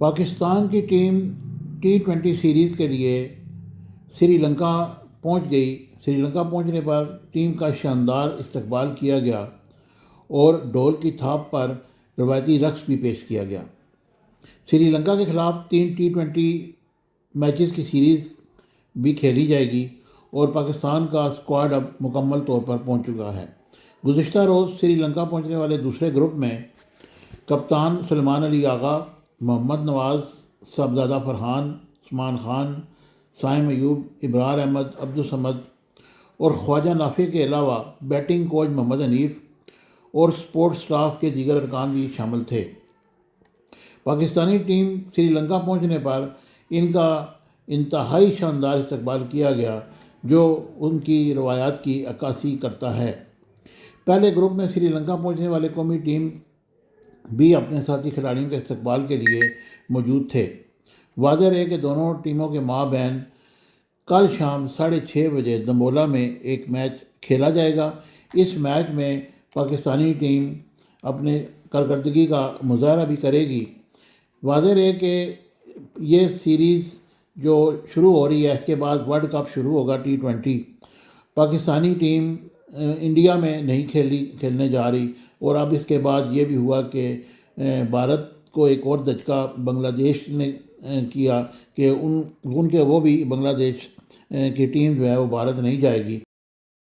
پاکستان کی team T20 series کے لیے سری لنکا پہنچ گئی۔ سری لنکا پہنچنے پر ٹیم کا شاندار استقبال کیا گیا اور ڈھول کی تھاپ پر روایتی رقص بھی پیش کیا گیا۔ سری لنکا کے خلاف 3 T20 میچز کی سیریز بھی کھیلی جائے گی اور پاکستان کا اسکواڈ اب مکمل طور پر پہنچ چکا ہے۔ گزشتہ روز سری لنکا پہنچنے والے دوسرے گروپ میں کپتان سلیمان علی آغا، محمد نواز، صاحبزادہ فرحان، عثمان خان، سائم ایوب، ابرار احمد، عبدالصمد اور خواجہ نافع کے علاوہ بیٹنگ کوچ محمد حنیف اور سپورٹ سٹاف کے دیگر ارکان بھی شامل تھے۔ پاکستانی ٹیم سری لنکا پہنچنے پر ان کا انتہائی شاندار استقبال کیا گیا، جو ان کی روایات کی عکاسی کرتا ہے۔ پہلے گروپ میں سری لنکا پہنچنے والے قومی ٹیم بھی اپنے ساتھی کھلاڑیوں کے استقبال کے لیے موجود تھے۔ واضح رہے کہ دونوں ٹیموں کے مابین کل شام 6:30 بجے دمبولا میں ایک میچ کھیلا جائے گا۔ اس میچ میں پاکستانی ٹیم اپنے کارکردگی کا مظاہرہ بھی کرے گی۔ واضح رہے کہ یہ سیریز جو شروع ہو رہی ہے، اس کے بعد ورلڈ کپ شروع ہوگا T20۔ پاکستانی ٹیم انڈیا میں نہیں کھیلنے جا رہی، اور اب اس کے بعد یہ بھی ہوا کہ بھارت کو ایک اور دھچکا بنگلہ دیش نے کیا کہ وہ بھی بنگلہ دیش کی ٹیم جو ہے وہ بھارت نہیں جائے گی۔